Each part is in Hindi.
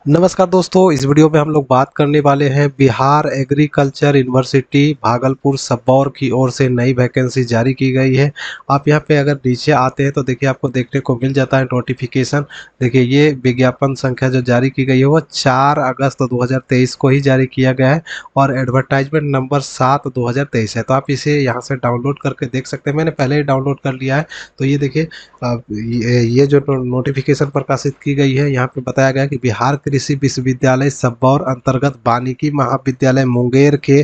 नमस्कार दोस्तों, इस वीडियो में हम लोग बात करने वाले हैं बिहार एग्रीकल्चर यूनिवर्सिटी भागलपुर सबौर की ओर से नई वैकेंसी जारी की गई है। आप यहां पे अगर नीचे आते हैं तो देखिए आपको देखने को मिल जाता है नोटिफिकेशन। देखिए ये विज्ञापन संख्या जो जारी की गई है वो 4 अगस्त 2023 को ही जारी किया गया है और एडवर्टाइजमेंट नंबर 7 2023 है। तो आप इसे यहाँ से डाउनलोड करके देख सकते हैं। मैंने पहले ही डाउनलोड कर लिया है। तो ये देखिए ये जो नोटिफिकेशन प्रकाशित की गई है यहाँ पे बताया गया है कि बिहार कृषि विश्वविद्यालय सबौर अंतर्गत वानिकी महाविद्यालय मुंगेर के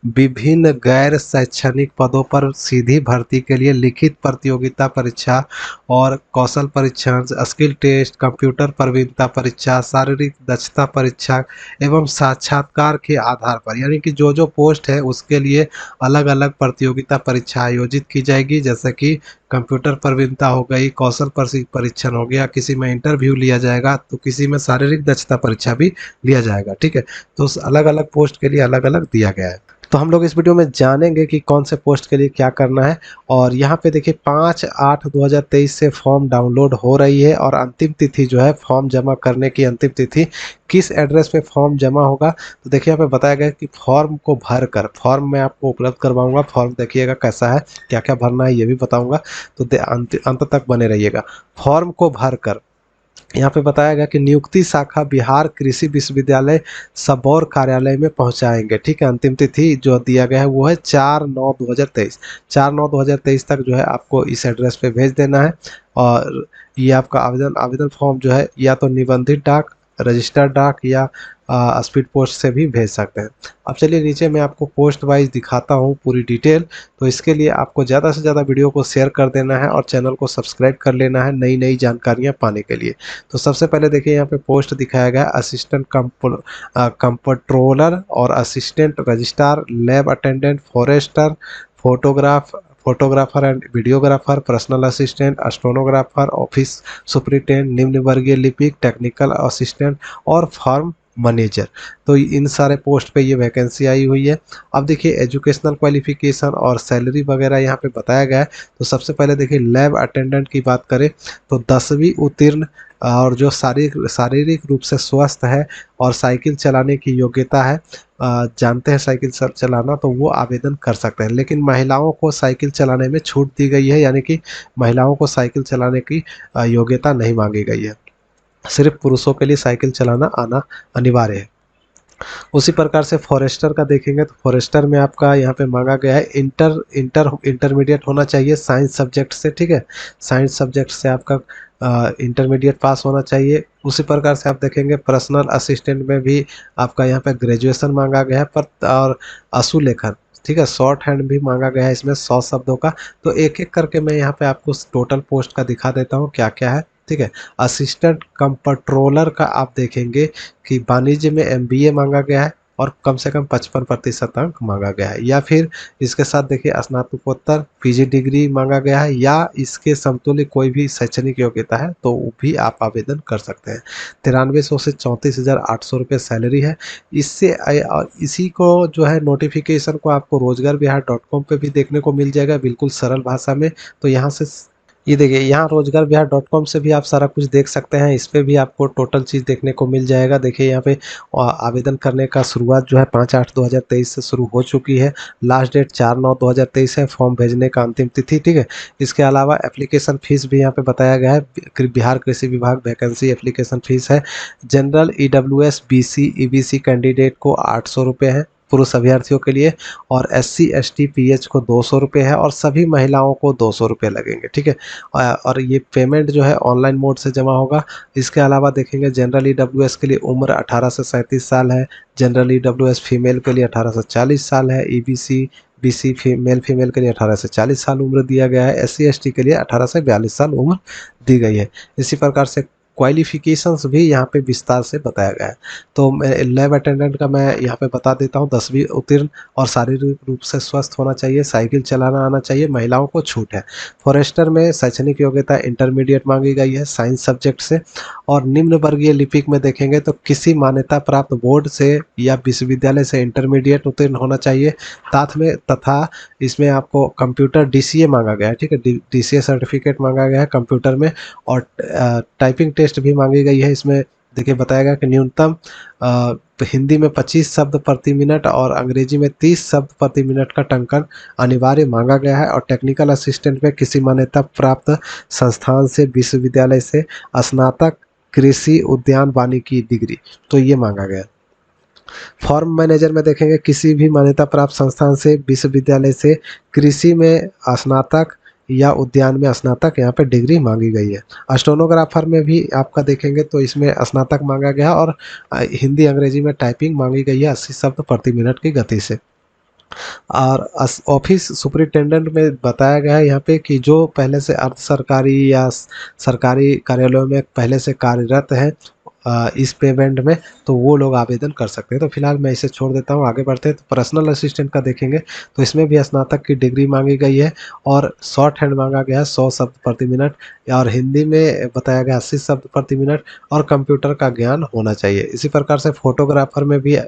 विभिन्न गैर शैक्षणिक पदों पर सीधी भर्ती के लिए लिखित प्रतियोगिता परीक्षा और कौशल परीक्षण, स्किल टेस्ट, कंप्यूटर प्रवीणता परीक्षा, शारीरिक दक्षता परीक्षा एवं साक्षात्कार के आधार पर, यानी कि जो जो पोस्ट है उसके लिए अलग अलग प्रतियोगिता परीक्षा आयोजित की जाएगी। जैसे कि कंप्यूटर प्रवीणता हो गई, कौशल परीक्षण हो गया, किसी में इंटरव्यू लिया जाएगा तो किसी में शारीरिक दक्षता परीक्षा भी लिया जाएगा। ठीक है, तो अलग अलग पोस्ट के लिए अलग अलग दिया गया है। तो हम लोग इस वीडियो में जानेंगे कि कौन से पोस्ट के लिए क्या करना है। और यहाँ पे देखिए 5/8/2023 से फॉर्म डाउनलोड हो रही है और अंतिम तिथि जो है फॉर्म जमा करने की अंतिम तिथि किस एड्रेस पे फॉर्म जमा होगा। तो देखिए यहाँ पे बताया गया कि फॉर्म को भरकर, फॉर्म मैं आपको उपलब्ध करवाऊंगा। फॉर्म देखिएगा कैसा है, क्या क्या भरना है ये भी बताऊंगा। तो अंत तक बने रहिएगा। फॉर्म को भरकर यहाँ पे बताया गया कि नियुक्ति शाखा बिहार कृषि विश्वविद्यालय सबौर कार्यालय में पहुंचाएंगे। ठीक है, अंतिम तिथि जो दिया गया है वो है 4/9/2023। 4/9/2023 तक जो है आपको इस एड्रेस पे भेज देना है। और ये आपका आवेदन फॉर्म जो है या तो निबंधित डाक, रजिस्टर्ड डाक या स्पीड पोस्ट से भी भेज सकते हैं। अब चलिए नीचे मैं आपको पोस्ट वाइज दिखाता हूँ पूरी डिटेल। तो इसके लिए आपको ज़्यादा से ज़्यादा वीडियो को शेयर कर देना है और चैनल को सब्सक्राइब कर लेना है नई नई जानकारियाँ पाने के लिए। तो सबसे पहले देखिए यहाँ पे पोस्ट दिखाया गया असिस्टेंट कंप्ट्रोलर और assistant registrar, lab attendant, forester, photographer and videographer, personal assistant, stenographer, office superintendent, निम्न वर्गीय लिपिक, टेक्निकल असिस्टेंट और फार्म मैनेजर। तो इन सारे पोस्ट पे ये वैकेंसी आई हुई है। अब देखिए एजुकेशनल क्वालिफिकेशन और सैलरी वगैरह यहाँ पे बताया गया है। तो सबसे पहले देखिए लैब अटेंडेंट की बात करें तो 10वीं उत्तीर्ण और जो शारीरिक रूप से स्वस्थ है और साइकिल चलाने की योग्यता है, जानते हैं साइकिल चलाना, तो वो आवेदन कर सकते हैं। लेकिन महिलाओं को साइकिल चलाने में छूट दी गई है, यानी कि महिलाओं को साइकिल चलाने की योग्यता नहीं मांगी गई है। सिर्फ पुरुषों के लिए साइकिल चलाना आना अनिवार्य है। उसी प्रकार से फॉरेस्टर का देखेंगे तो फॉरेस्टर में आपका यहाँ पे मांगा गया है इंटरमीडिएट होना चाहिए साइंस सब्जेक्ट से। ठीक है, साइंस सब्जेक्ट से आपका इंटरमीडिएट पास होना चाहिए। उसी प्रकार से आप देखेंगे पर्सनल असिस्टेंट में भी आपका यहाँ पे ग्रेजुएशन मांगा गया है। पर और असुलेखन, ठीक है, शॉर्ट हैंड भी मांगा गया है इसमें 100 शब्दों का। तो एक एक करके मैं यहाँ पे आपको टोटल पोस्ट का दिखा देता हूँ क्या क्या है। ठीक है, असिस्टेंट कंप्ट्रोलर का आप देखेंगे कि वाणिज्य में एमबीए मांगा गया है और कम से कम 55% अंक मांगा गया है, या फिर इसके साथ देखिए स्नातकोत्तर पीजी डिग्री मांगा गया है या इसके समतुल्य कोई भी शैक्षणिक योग्यता है तो वो भी आप आवेदन कर सकते हैं। 9300 से 34,800 रुपये सैलरी है। इससे इसी को जो है नोटिफिकेशन को आपको रोजगारबिहार.com पे भी देखने को मिल जाएगा बिल्कुल सरल भाषा में। तो यहाँ से ये देखिए यहाँ रोजगारबिहार.com से भी आप सारा कुछ देख सकते हैं। इस पे भी आपको टोटल चीज़ देखने को मिल जाएगा। देखिए यहाँ पे आवेदन करने का शुरुआत जो है 5/8/2023 से शुरू हो चुकी है। लास्ट डेट 4/9/2023 है फॉर्म भेजने का अंतिम तिथि। ठीक है, इसके अलावा एप्लीकेशन फीस भी यहाँ पे बताया गया है। बिहार कृषि विभाग वैकेंसी एप्लीकेशन फीस है। General EWS BC EBC candidate को 800 रुपये है पुरुष अभ्यर्थियों के लिए, और SC ST PH को 200 रुपये है और सभी महिलाओं को 200 रुपये लगेंगे। ठीक है, और ये पेमेंट जो है ऑनलाइन मोड से जमा होगा। इसके अलावा देखेंगे जनरल EWS के लिए उम्र 18 से 37 साल है। जनरल EWS फीमेल के लिए 18 से 40 साल है। EBC BC फीमेल के लिए 18 से 40 साल उम्र दिया गया है। SC ST के लिए 18 से 42 साल उम्र दी गई है। इसी प्रकार से क्वालिफिकेशंस भी यहाँ पे विस्तार से बताया गया है। तो मैं लैब अटेंडेंट का मैं यहाँ पे बता देता हूँ 10वीं उत्तीर्ण और शारीरिक रूप से स्वस्थ होना चाहिए, साइकिल चलाना आना चाहिए, महिलाओं को छूट है। फॉरेस्टर में शैक्षणिक योग्यता इंटरमीडिएट मांगी गई है साइंस सब्जेक्ट से। और निम्न वर्गीय लिपिक में देखेंगे तो किसी मान्यता प्राप्त बोर्ड से या विश्वविद्यालय से इंटरमीडिएट उत्तीर्ण होना चाहिए। साथ में तथा इसमें आपको कंप्यूटर DCA मांगा गया है। ठीक है, DCA सर्टिफिकेट मांगा गया है कंप्यूटर में। और टाइपिंग टेस्ट भी मांगी गई है इसमें देखिए बताएगा कि न्यूनतम हिंदी में 25 शब्द प्रति मिनट और अंग्रेजी में 30 शब्द प्रति मिनट का टंकन अनिवार्य मांगा गया है। और टेक्निकल असिस्टेंट में किसी मान्यता प्राप्त संस्थान से, विश्वविद्यालय से स्नातक कृषि उद्यान वानिकी डिग्री, तो ये मांगा गया। फॉर्म मैनेजर में देखेंगे किसी भी मान्यता प्राप्त संस्थान से, विश्वविद्यालय से कृषि में स्नातक या उद्यान में स्नातक यहाँ पे डिग्री मांगी गई है। स्टेनोग्राफर में भी आपका देखेंगे तो इसमें स्नातक मांगा गया और हिंदी अंग्रेजी में टाइपिंग मांगी गई है 80 शब्द प्रति मिनट की गति से। और ऑफिस सुपरिटेंडेंट में बताया गया है यहाँ पे कि जो पहले से अर्ध सरकारी या सरकारी कार्यालयों में पहले से कार्यरत हैं इस पेमेंट में, तो वो लोग आवेदन कर सकते हैं। तो फिलहाल मैं इसे छोड़ देता हूँ, आगे बढ़ते हैं। तो पर्सनल असिस्टेंट का देखेंगे तो इसमें भी स्नातक की डिग्री मांगी गई है और शॉर्ट हैंड मांगा गया है 100 शब्द प्रति मिनट, और हिंदी में बताया गया 80 शब्द प्रति मिनट, और कंप्यूटर का ज्ञान होना चाहिए। इसी प्रकार से फोटोग्राफर में भी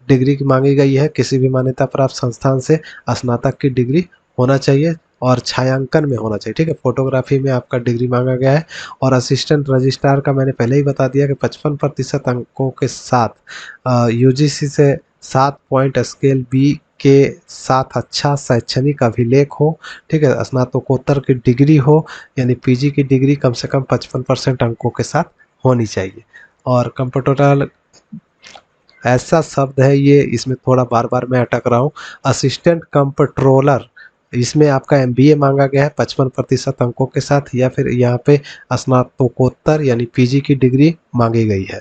डिग्री की मांगी गई है, किसी भी मान्यता प्राप्त संस्थान से स्नातक की डिग्री होना चाहिए और छायांकन में होना चाहिए। ठीक है, फोटोग्राफी में आपका डिग्री मांगा गया है। और असिस्टेंट रजिस्ट्रार का मैंने पहले ही बता दिया कि 55% अंकों के साथ यूजीसी से 7 पॉइंट स्केल बी के साथ अच्छा शैक्षणिक अभिलेख हो। ठीक है, स्नातकोत्तर की डिग्री हो, यानी पीजी की डिग्री कम से कम 55% अंकों के साथ होनी चाहिए। और कंप्यूटर ऐसा शब्द है ये, इसमें थोड़ा बार बार मैं अटक रहा हूँ। असिस्टेंट कंप्ट्रोलर, इसमें आपका एमबीए मांगा गया है 55% अंकों के साथ, या फिर यहाँ पे स्नातकोत्तर यानी पीजी की डिग्री मांगी गई है।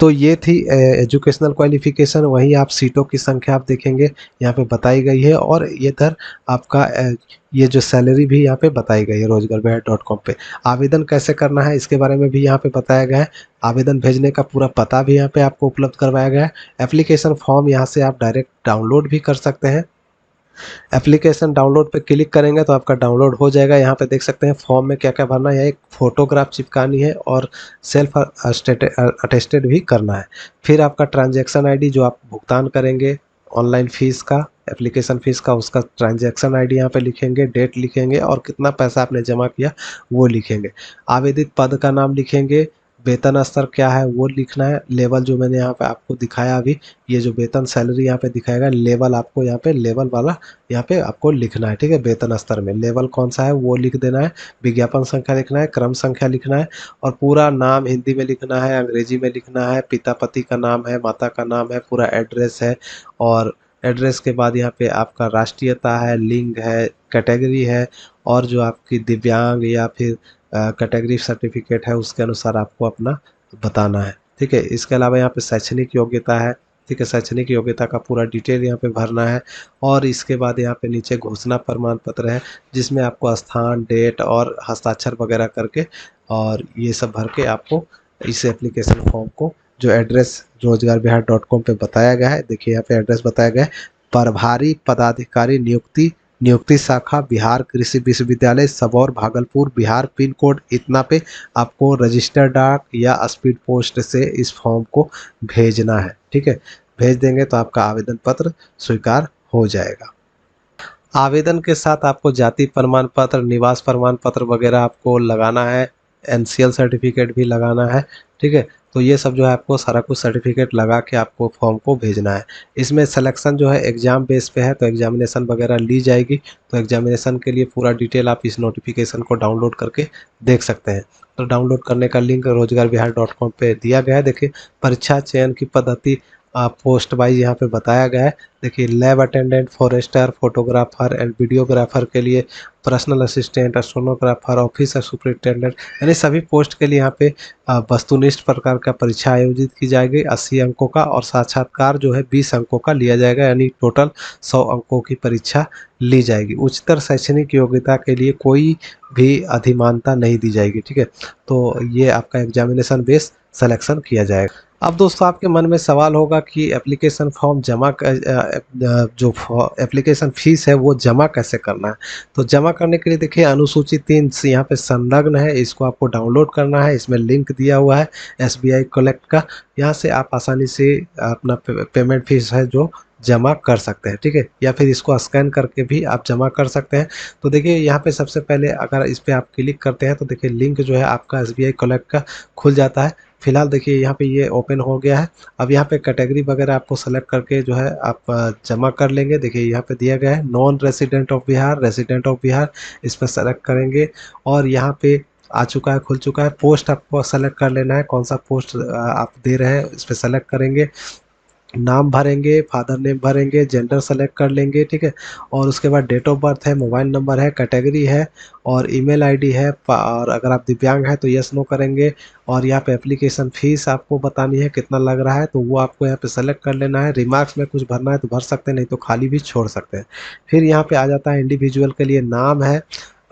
तो ये थी एजुकेशनल क्वालिफिकेशन। वहीं आप सीटों की संख्या आप देखेंगे यहाँ पे बताई गई है, और इधर आपका ये जो सैलरी भी यहाँ पे बताई गई है रोजगारमेहर.com पे। आवेदन कैसे करना है इसके बारे में भी यहाँ पे बताया गया है। आवेदन भेजने का पूरा पता भी यहाँ पे आपको उपलब्ध करवाया गया है। एप्लीकेशन फॉर्म यहाँ से आप डायरेक्ट डाउनलोड भी कर सकते हैं। एप्लीकेशन डाउनलोड पे क्लिक करेंगे तो आपका डाउनलोड हो जाएगा। यहाँ पे देख सकते हैं फॉर्म में क्या क्या भरना है। एक फोटोग्राफ चिपकानी है और सेल्फ अटेस्टेड भी करना है। फिर आपका ट्रांजैक्शन आईडी जो आप भुगतान करेंगे ऑनलाइन फीस का, एप्लीकेशन फीस का, उसका ट्रांजैक्शन आईडी यहाँ पे लिखेंगे, डेट लिखेंगे और कितना पैसा आपने जमा किया वो लिखेंगे। आवेदित पद का नाम लिखेंगे, वेतन स्तर क्या है वो लिखना है। लेवल जो मैंने यहाँ पे आपको दिखाया अभी, ये जो वेतन सैलरी यहाँ पे दिखाएगा, लेवल आपको यहाँ पे लेवल वाला यहाँ पे आपको लिखना है। ठीक है, वेतन स्तर में लेवल कौन सा है वो लिख देना है। विज्ञापन संख्या लिखना है, क्रम संख्या लिखना है, और पूरा नाम हिंदी में लिखना है, अंग्रेजी में लिखना है, पिता पति का नाम है, माता का नाम है, पूरा एड्रेस है। और एड्रेस के बाद यहाँ पे आपका राष्ट्रीयता है, लिंग है, कैटेगरी है, और जो आपकी दिव्यांग या फिर कैटेगरी सर्टिफिकेट है उसके अनुसार आपको अपना बताना है। ठीक है, इसके अलावा यहाँ पे शैक्षणिक योग्यता है। ठीक है, शैक्षणिक योग्यता का पूरा डिटेल यहाँ पे भरना है। और इसके बाद यहाँ पे नीचे घोषणा प्रमाण पत्र है, जिसमें आपको स्थान, डेट और हस्ताक्षर वगैरह करके, और ये सब भर के आपको इस एप्लीकेशन फॉर्म को, जो एड्रेस रोजगारबिहार.com पे बताया गया है, देखिए यहाँ पे एड्रेस बताया गया है, प्रभारी पदाधिकारी नियुक्ति, नियुक्ति शाखा बिहार कृषि विश्वविद्यालय सबौर भागलपुर बिहार, पिन कोड इतना पे आपको रजिस्टर डाक या स्पीड पोस्ट से इस फॉर्म को भेजना है। ठीक है, भेज देंगे तो आपका आवेदन पत्र स्वीकार हो जाएगा। आवेदन के साथ आपको जाति प्रमाण पत्र, निवास प्रमाण पत्र वगैरह आपको लगाना है, एनसीएल सर्टिफिकेट भी लगाना है। ठीक है, तो ये सब जो है आपको सारा कुछ सर्टिफिकेट लगा के आपको फॉर्म को भेजना है। इसमें सिलेक्शन जो है एग्ज़ाम बेस पे है, तो एग्जामिनेशन वगैरह ली जाएगी। तो एग्जामिनेशन के लिए पूरा डिटेल आप इस नोटिफिकेशन को डाउनलोड करके देख सकते हैं। तो डाउनलोड करने का लिंक रोजगारबिहार.com पे दिया गया है। देखिए परीक्षा चयन की पद्धति पोस्ट वाइज यहाँ पे बताया गया है। देखिए lab attendant, forester, photographer and videographer के लिए, personal assistant, stenographer, office superintendent, यानी सभी पोस्ट के लिए यहाँ पे वस्तुनिष्ठ प्रकार का परीक्षा आयोजित की जाएगी 80 अंकों का, और साक्षात्कार जो है 20 अंकों का लिया जाएगा, यानी टोटल 100 अंकों की परीक्षा ली जाएगी। उच्चतर शैक्षणिक योग्यता के लिए कोई भी अधिमानता नहीं दी जाएगी। ठीक है, तो ये आपका एग्जामिनेशन बेस सिलेक्शन किया जाएगा। अब दोस्तों आपके मन में सवाल होगा कि एप्लीकेशन फॉर्म जो एप्लीकेशन फीस है वो जमा कैसे करना है। तो जमा करने के लिए देखिए अनुसूची 3 यहाँ पे संलग्न है, इसको आपको डाउनलोड करना है। इसमें लिंक दिया हुआ है SBI कलेक्ट का, यहाँ से आप आसानी से अपना पेमेंट फीस है जो जमा कर सकते हैं। ठीक है, या फिर इसको स्कैन करके भी आप जमा कर सकते हैं। तो देखिए यहाँ पे सबसे पहले अगर इस पर आप क्लिक करते हैं तो देखिए लिंक जो है आपका SBI कलेक्ट का खुल जाता है। फिलहाल देखिए यहाँ पे ये ओपन हो गया है। अब यहाँ पे कैटेगरी वगैरह आपको सेलेक्ट करके जो है आप जमा कर लेंगे। देखिए यहाँ पे दिया गया है non resident of Bihar, resident of Bihar, इस पर सेलेक्ट करेंगे और यहाँ पे आ चुका है, खुल चुका है। पोस्ट आपको सेलेक्ट कर लेना है, कौन सा पोस्ट आप दे रहे हैं इस पर सेलेक्ट करेंगे। नाम भरेंगे, फादर नेम भरेंगे, जेंडर सेलेक्ट कर लेंगे, ठीक है। और उसके बाद डेट ऑफ बर्थ है, मोबाइल नंबर है, कैटेगरी है और ईमेल आईडी है। और अगर आप दिव्यांग हैं तो यस नो करेंगे। और यहाँ पे एप्लीकेशन फीस आपको बतानी है कितना लग रहा है, तो वो आपको यहाँ पे सेलेक्ट कर लेना है। रिमार्क्स में कुछ भरना है तो भर सकते हैं, नहीं तो खाली भी छोड़ सकते हैं। फिर यहाँ पे आ जाता है इंडिविजुअल के लिए नाम है,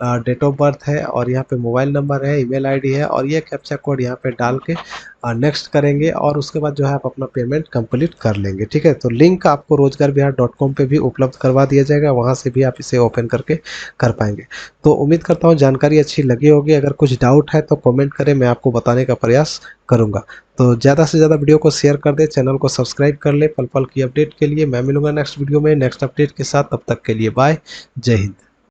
डेट ऑफ बर्थ है और यहाँ पे मोबाइल नंबर है, ईमेल आईडी है और ये कैप्चा कोड यहाँ पे डाल के नेक्स्ट करेंगे और उसके बाद जो है आप अपना पेमेंट कंप्लीट कर लेंगे, ठीक है। तो लिंक आपको रोजगारबिहार.com पे भी उपलब्ध करवा दिया जाएगा, वहाँ से भी आप इसे ओपन करके कर पाएंगे। तो उम्मीद करता हूँ जानकारी अच्छी लगी होगी। अगर कुछ डाउट है तो कमेंट करें, मैं आपको बताने का प्रयास करूँगा। तो ज़्यादा से ज़्यादा वीडियो को शेयर कर दें, चैनल को सब्सक्राइब कर ले पल पल की अपडेट के लिए। मैं मिलूंगा नेक्स्ट वीडियो में नेक्स्ट अपडेट के साथ, तब तक के लिए बाय, जय हिंद।